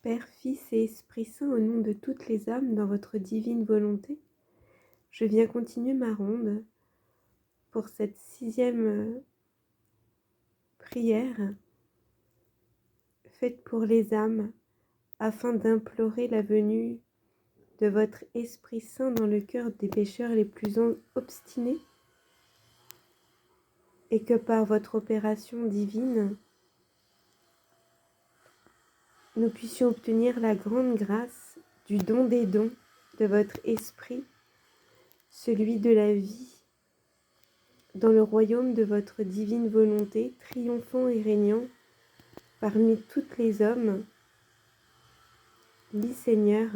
Père, Fils et Esprit Saint, au nom de toutes les âmes dans votre divine volonté, je viens continuer ma ronde pour cette 6e prière faite pour les âmes afin d'implorer la venue de votre Esprit Saint dans le cœur des pécheurs les plus obstinés et que par votre opération divine, nous puissions obtenir la grande grâce du don des dons de votre Esprit, celui de la vie, dans le royaume de votre divine volonté, triomphant et régnant parmi toutes les hommes. Lis, Seigneur,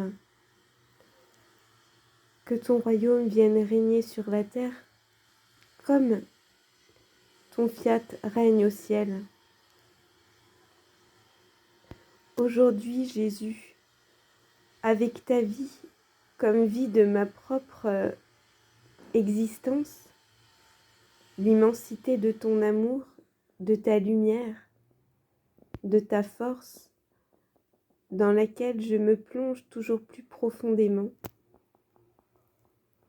que ton royaume vienne régner sur la terre comme ton fiat règne au ciel. Aujourd'hui, Jésus, avec ta vie comme vie de ma propre existence, l'immensité de ton amour, de ta lumière, de ta force, dans laquelle je me plonge toujours plus profondément,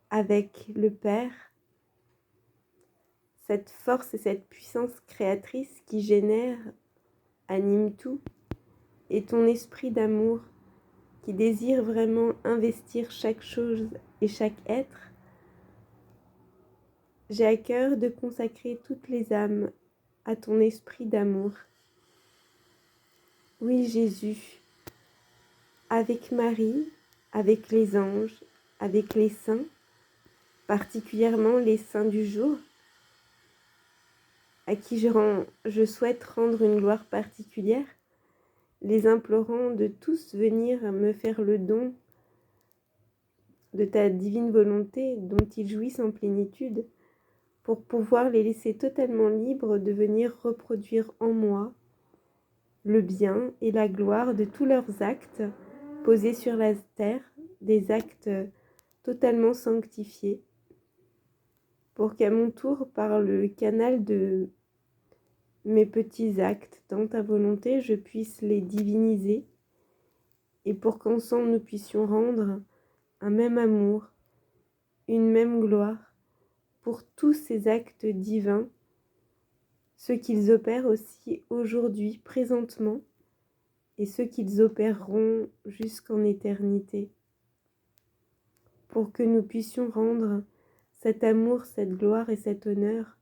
avec le Père, cette force et cette puissance créatrice qui génère, anime tout, et ton esprit d'amour qui désire vraiment investir chaque chose et chaque être. J'ai à cœur de consacrer toutes les âmes à ton esprit d'amour. Oui, Jésus, avec Marie, avec les anges, avec les saints, particulièrement les saints du jour, à qui je souhaite rendre une gloire particulière, les implorant de tous venir me faire le don de ta divine volonté dont ils jouissent en plénitude, pour pouvoir les laisser totalement libres de venir reproduire en moi le bien et la gloire de tous leurs actes posés sur la terre, des actes totalement sanctifiés, pour qu'à mon tour, par le canal de mes petits actes dans ta volonté, je puisse les diviniser, et pour qu'ensemble nous puissions rendre un même amour, une même gloire pour tous ces actes divins, ceux qu'ils opèrent aussi aujourd'hui, présentement, et ceux qu'ils opéreront jusqu'en éternité, pour que nous puissions rendre cet amour, cette gloire et cet honneur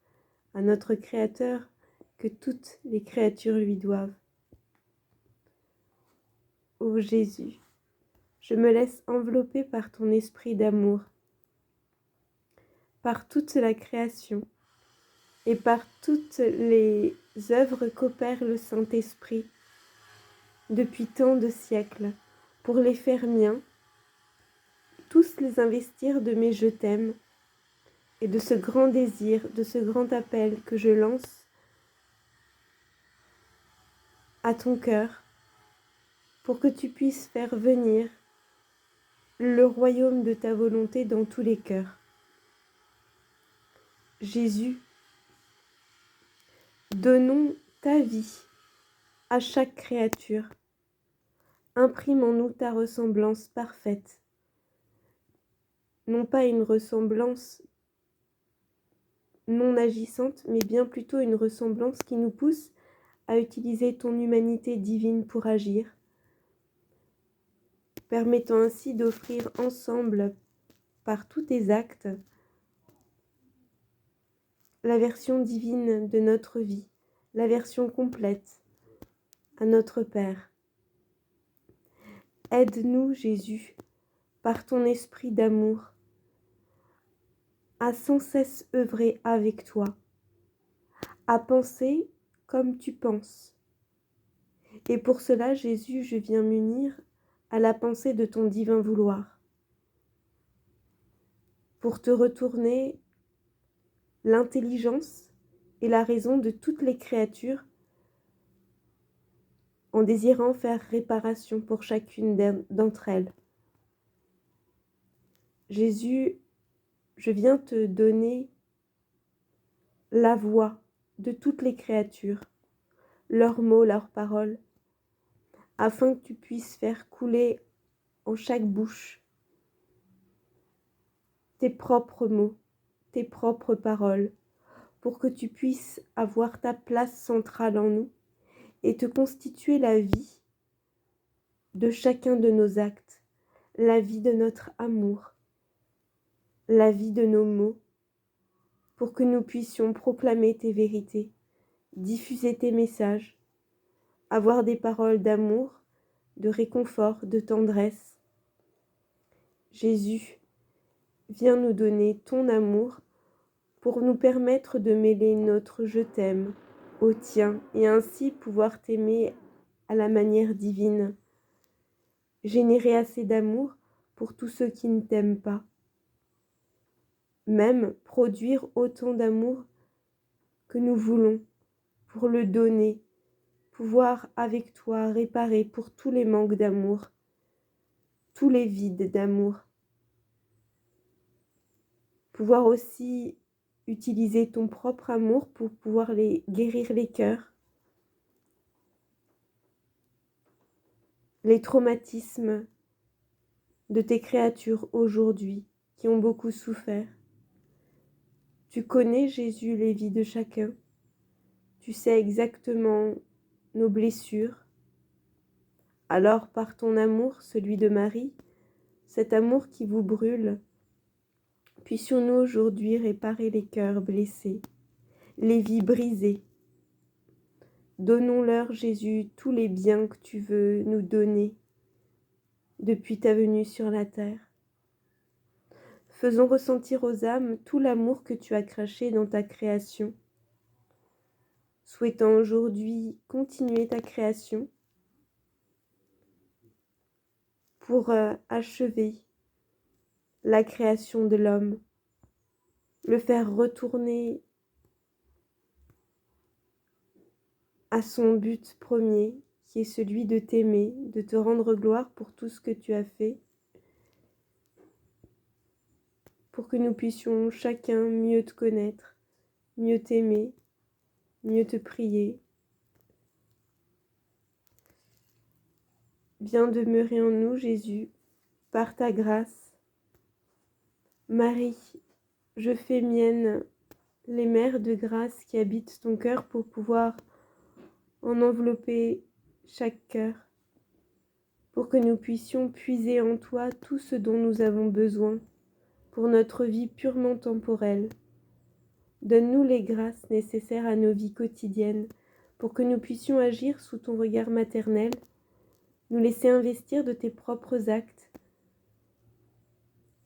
à notre Créateur, que toutes les créatures lui doivent. Ô Jésus, je me laisse envelopper par ton esprit d'amour, par toute la création et par toutes les œuvres qu'opère le Saint-Esprit depuis tant de siècles, pour les faire miens, tous les investir de mes je t'aime et de ce grand désir, de ce grand appel que je lance à ton cœur, pour que tu puisses faire venir le royaume de ta volonté dans tous les cœurs. Jésus, donnons ta vie à chaque créature. Imprime en nous ta ressemblance parfaite. Non pas une ressemblance non agissante, mais bien plutôt une ressemblance qui nous pousse à utiliser ton humanité divine pour agir, permettant ainsi d'offrir ensemble, par tous tes actes, la version divine de notre vie, la version complète à notre Père. Aide-nous, Jésus, par ton esprit d'amour, à sans cesse œuvrer avec toi, à penser comme tu penses. Et pour cela, Jésus, je viens m'unir à la pensée de ton divin vouloir, pour te retourner l'intelligence et la raison de toutes les créatures, en désirant faire réparation pour chacune d'entre elles. Jésus, je viens te donner la voix de toutes les créatures, leurs mots, leurs paroles, afin que tu puisses faire couler en chaque bouche tes propres mots, tes propres paroles, pour que tu puisses avoir ta place centrale en nous et te constituer la vie de chacun de nos actes, la vie de notre amour, la vie de nos mots, pour que nous puissions proclamer tes vérités, diffuser tes messages, avoir des paroles d'amour, de réconfort, de tendresse. Jésus, viens nous donner ton amour pour nous permettre de mêler notre je t'aime au tien et ainsi pouvoir t'aimer à la manière divine. Générer assez d'amour pour tous ceux qui ne t'aiment pas. Même produire autant d'amour que nous voulons pour le donner, pouvoir avec toi réparer pour tous les manques d'amour, tous les vides d'amour. Pouvoir aussi utiliser ton propre amour pour pouvoir guérir les cœurs, les traumatismes de tes créatures aujourd'hui qui ont beaucoup souffert. Tu connais, Jésus, les vies de chacun. Tu sais exactement nos blessures. Alors, par ton amour, celui de Marie, cet amour qui vous brûle, puissions-nous aujourd'hui réparer les cœurs blessés, les vies brisées. Donnons-leur, Jésus, tous les biens que tu veux nous donner depuis ta venue sur la terre. Faisons ressentir aux âmes tout l'amour que tu as craché dans ta création. Souhaitant aujourd'hui continuer ta création pour achever la création de l'homme, le faire retourner à son but premier, qui est celui de t'aimer, de te rendre gloire pour tout ce que tu as fait, pour que nous puissions chacun mieux te connaître, mieux t'aimer, mieux te prier. Viens demeurer en nous, Jésus, par ta grâce. Marie, je fais mienne les mers de grâce qui habitent ton cœur pour pouvoir en envelopper chaque cœur, pour que nous puissions puiser en toi tout ce dont nous avons besoin pour notre vie purement temporelle. Donne-nous les grâces nécessaires à nos vies quotidiennes pour que nous puissions agir sous ton regard maternel, nous laisser investir de tes propres actes,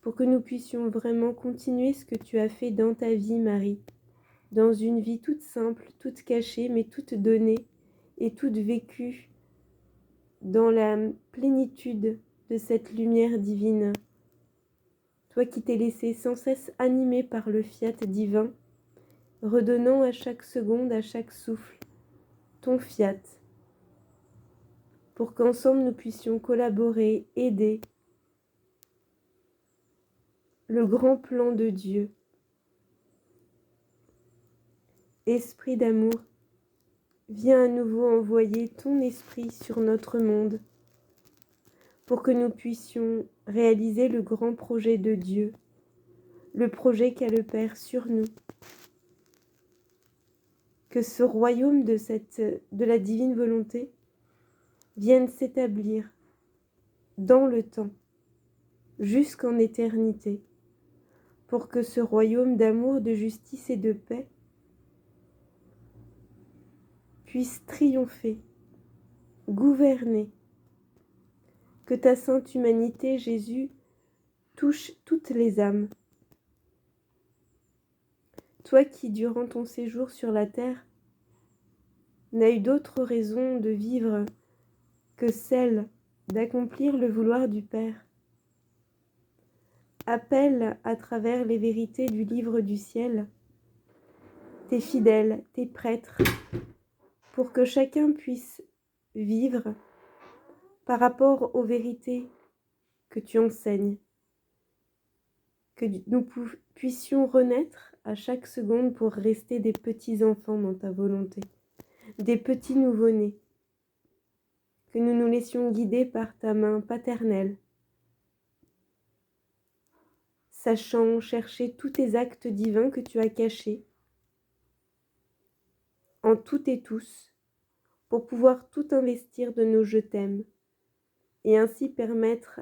pour que nous puissions vraiment continuer ce que tu as fait dans ta vie, Marie, dans une vie toute simple, toute cachée, mais toute donnée et toute vécue dans la plénitude de cette lumière divine. Toi qui t'es laissé sans cesse animer par le fiat divin, redonnant à chaque seconde, à chaque souffle, ton fiat, pour qu'ensemble nous puissions collaborer, aider le grand plan de Dieu. Esprit d'amour, viens à nouveau envoyer ton esprit sur notre monde, pour que nous puissions réaliser le grand projet de Dieu, le projet qu'a le Père sur nous. Que ce royaume de la divine volonté vienne s'établir dans le temps, jusqu'en éternité, pour que ce royaume d'amour, de justice et de paix puisse triompher, gouverner, que ta sainte humanité, Jésus, touche toutes les âmes. Toi qui, durant ton séjour sur la terre, n'as eu d'autre raison de vivre que celle d'accomplir le vouloir du Père, appelle à travers les vérités du livre du ciel tes fidèles, tes prêtres, pour que chacun puisse vivre par rapport aux vérités que tu enseignes, que nous puissions renaître à chaque seconde pour rester des petits enfants dans ta volonté, des petits nouveau-nés, que nous nous laissions guider par ta main paternelle, sachant chercher tous tes actes divins que tu as cachés en toutes et tous, pour pouvoir tout investir de nos je t'aime, et ainsi permettre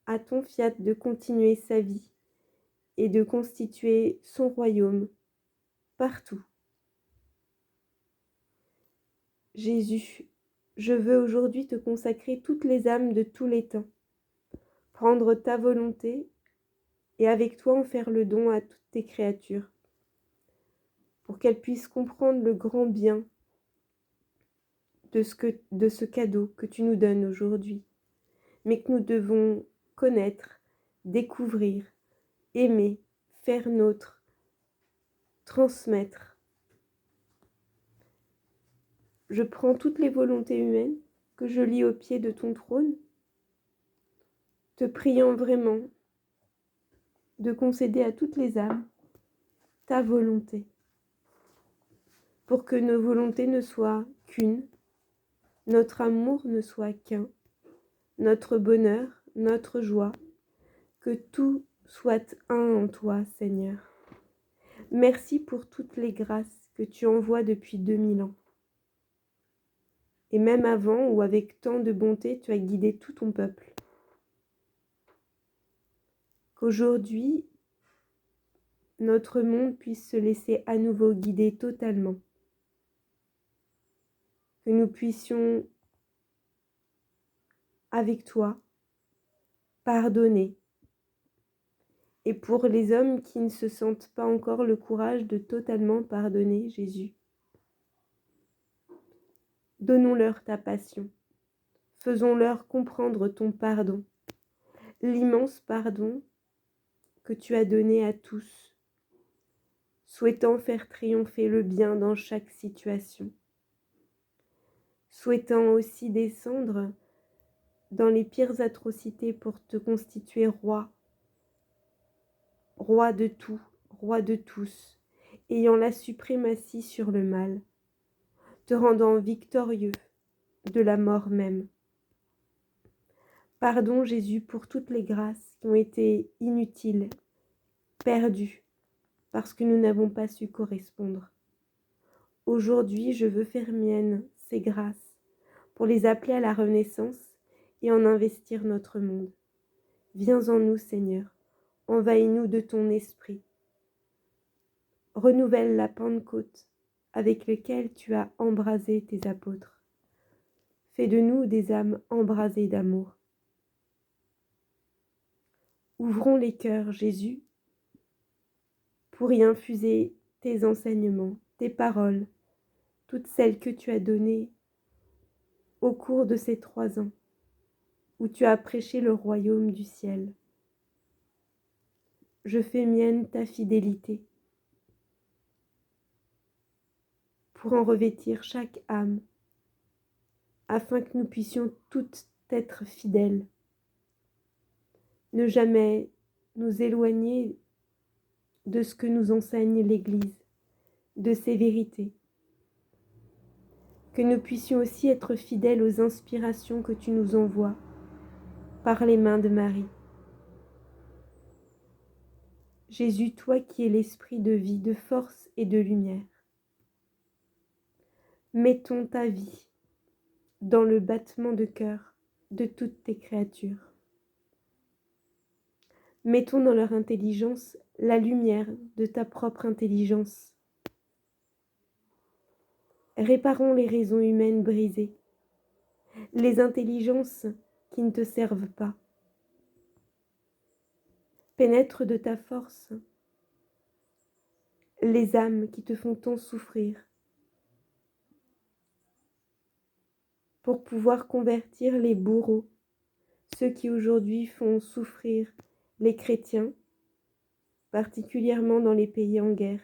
à ton fiat de continuer sa vie et de constituer son royaume partout. Jésus, je veux aujourd'hui te consacrer toutes les âmes de tous les temps, prendre ta volonté et avec toi en faire le don à toutes tes créatures, pour qu'elles puissent comprendre le grand bien de ce cadeau que tu nous donnes aujourd'hui, mais que nous devons connaître, découvrir, aimer, faire nôtre, transmettre. Je prends toutes les volontés humaines que je lis au pied de ton trône, te priant vraiment de concéder à toutes les âmes ta volonté, pour que nos volontés ne soient qu'une, notre amour ne soit qu'un, notre bonheur, notre joie, que tout soit un en toi, Seigneur. Merci pour toutes les grâces que tu envoies depuis 2000 ans. Et même avant, où avec tant de bonté, tu as guidé tout ton peuple. Qu'aujourd'hui, notre monde puisse se laisser à nouveau guider totalement. Que nous puissions, avec toi, pardonner. Et pour les hommes qui ne se sentent pas encore le courage de totalement pardonner, Jésus, donnons-leur ta passion. Faisons-leur comprendre ton pardon, l'immense pardon que tu as donné à tous, souhaitant faire triompher le bien dans chaque situation, souhaitant aussi descendre dans les pires atrocités pour te constituer roi, roi de tout, roi de tous, ayant la suprématie sur le mal, te rendant victorieux de la mort même. Pardon Jésus pour toutes les grâces qui ont été inutiles, perdues, parce que nous n'avons pas su correspondre. Aujourd'hui, je veux faire miennes ces grâces pour les appeler à la renaissance et en investir notre monde. Viens en nous, Seigneur, envahis-nous de ton esprit. Renouvelle la Pentecôte avec laquelle tu as embrasé tes apôtres. Fais de nous des âmes embrasées d'amour. Ouvrons les cœurs, Jésus, pour y infuser tes enseignements, tes paroles, toutes celles que tu as données au cours de ces 3 ans, où tu as prêché le royaume du ciel. Je fais mienne ta fidélité, pour en revêtir chaque âme, afin que nous puissions toutes être fidèles, ne jamais nous éloigner de ce que nous enseigne l'Église, de ses vérités, que nous puissions aussi être fidèles aux inspirations que tu nous envoies par les mains de Marie. Jésus, toi qui es l'esprit de vie, de force et de lumière, mettons ta vie dans le battement de cœur de toutes tes créatures. Mettons dans leur intelligence la lumière de ta propre intelligence. Réparons les raisons humaines brisées, les intelligences qui ne te servent pas. Pénètre de ta force les âmes qui te font tant souffrir, pour pouvoir convertir les bourreaux, ceux qui aujourd'hui font souffrir les chrétiens, particulièrement dans les pays en guerre.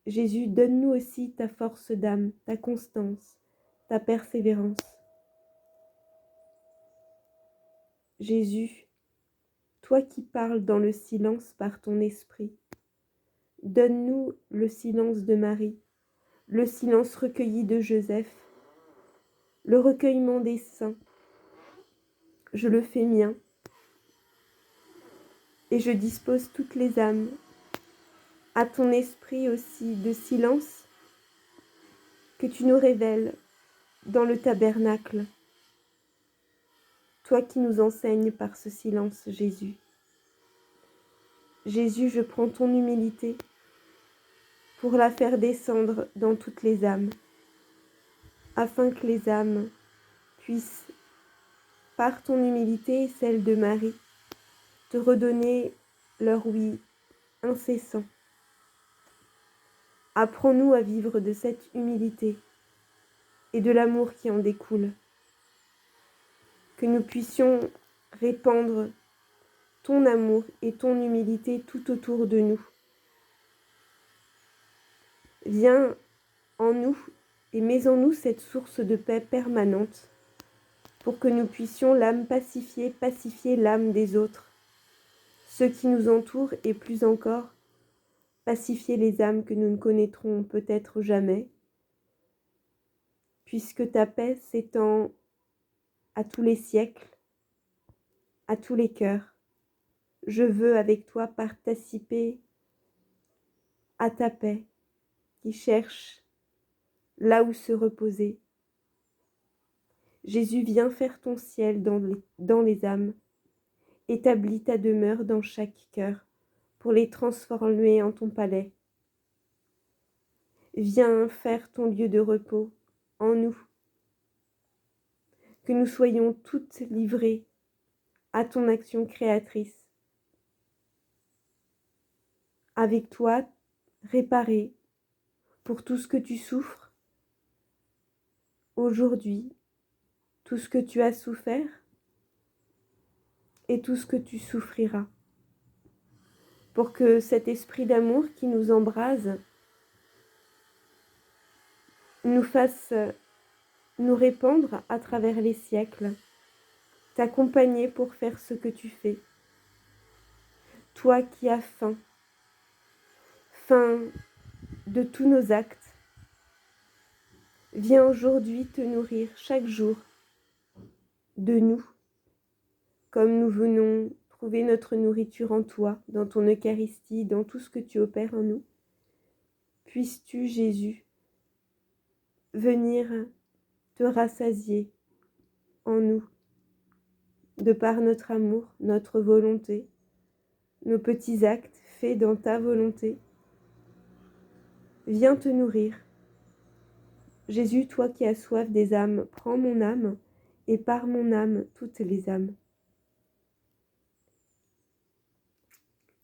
Jésus, donne-nous aussi ta force d'âme, ta constance, ta persévérance. Jésus, toi qui parles dans le silence par ton esprit, donne-nous le silence de Marie, le silence recueilli de Joseph, le recueillement des saints, je le fais mien, et je dispose toutes les âmes à ton esprit aussi de silence que tu nous révèles dans le tabernacle, toi qui nous enseignes par ce silence, Jésus. Jésus, je prends ton humilité pour la faire descendre dans toutes les âmes, afin que les âmes puissent, par ton humilité et celle de Marie, te redonner leur oui incessant. Apprends-nous à vivre de cette humilité et de l'amour qui en découle, que nous puissions répandre ton amour et ton humilité tout autour de nous. Viens en nous et mets en nous cette source de paix permanente pour que nous puissions l'âme pacifier l'âme des autres, ceux qui nous entourent et plus encore, pacifier les âmes que nous ne connaîtrons peut-être jamais, puisque ta paix s'étend à tous les siècles, à tous les cœurs. Je veux avec toi participer à ta paix qui cherche là où se reposer. Jésus, viens faire ton ciel dans les âmes. Établis ta demeure dans chaque cœur pour les transformer en ton palais. Viens faire ton lieu de repos en nous, que nous soyons toutes livrées à ton action créatrice. Avec toi, réparées pour tout ce que tu souffres aujourd'hui, tout ce que tu as souffert et tout ce que tu souffriras, pour que cet esprit d'amour qui nous embrase nous fasse nous répandre à travers les siècles, t'accompagner pour faire ce que tu fais. Toi qui as faim de tous nos actes, viens aujourd'hui te nourrir chaque jour de nous, comme nous venons trouver notre nourriture en toi, dans ton Eucharistie, dans tout ce que tu opères en nous. Puisses-tu, Jésus, venir te rassasier en nous, de par notre amour, notre volonté, nos petits actes faits dans ta volonté. Viens te nourrir. Jésus, toi qui as soif des âmes, prends mon âme, et par mon âme, toutes les âmes.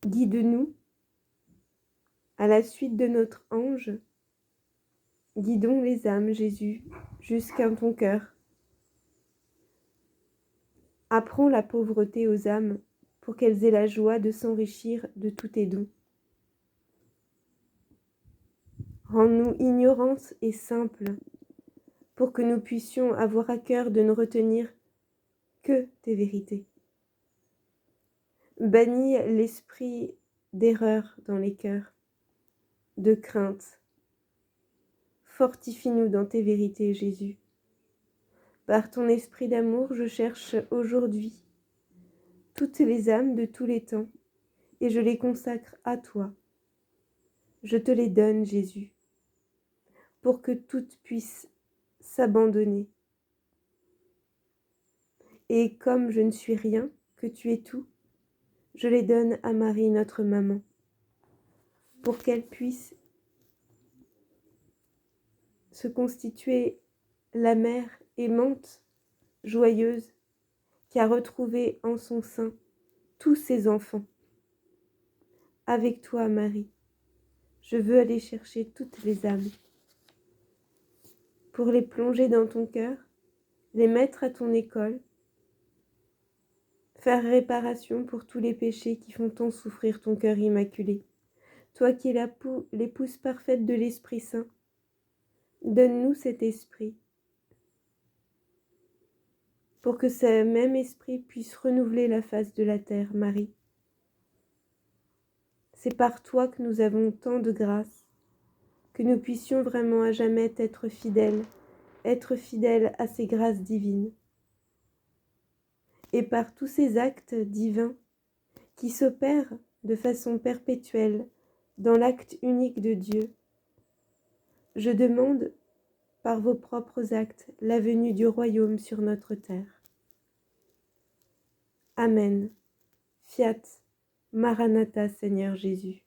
Guide-nous à la suite de notre ange. Guidons les âmes, Jésus, jusqu'à ton cœur. Apprends la pauvreté aux âmes pour qu'elles aient la joie de s'enrichir de tous tes dons. Rends-nous ignorantes et simples pour que nous puissions avoir à cœur de ne retenir que tes vérités. Bannis l'esprit d'erreur dans les cœurs, de crainte. Fortifie-nous dans tes vérités, Jésus. Par ton esprit d'amour, je cherche aujourd'hui toutes les âmes de tous les temps et je les consacre à toi. Je te les donne, Jésus, pour que toutes puissent s'abandonner. Et comme je ne suis rien, que tu es tout, je les donne à Marie, notre maman, pour qu'elle puisse se constituer la mère aimante, joyeuse, qui a retrouvé en son sein tous ses enfants. Avec toi, Marie, je veux aller chercher toutes les âmes, pour les plonger dans ton cœur, les mettre à ton école, faire réparation pour tous les péchés qui font tant souffrir ton cœur immaculé. Toi qui es l'épouse parfaite de l'Esprit Saint, donne-nous cet esprit, pour que ce même esprit puisse renouveler la face de la terre, Marie. C'est par toi que nous avons tant de grâce, que nous puissions vraiment à jamais être fidèles être fidèle à ces grâces divines. Et par tous ces actes divins qui s'opèrent de façon perpétuelle dans l'acte unique de Dieu, je demande par vos propres actes la venue du royaume sur notre terre. Amen. Fiat Maranatha, Seigneur Jésus.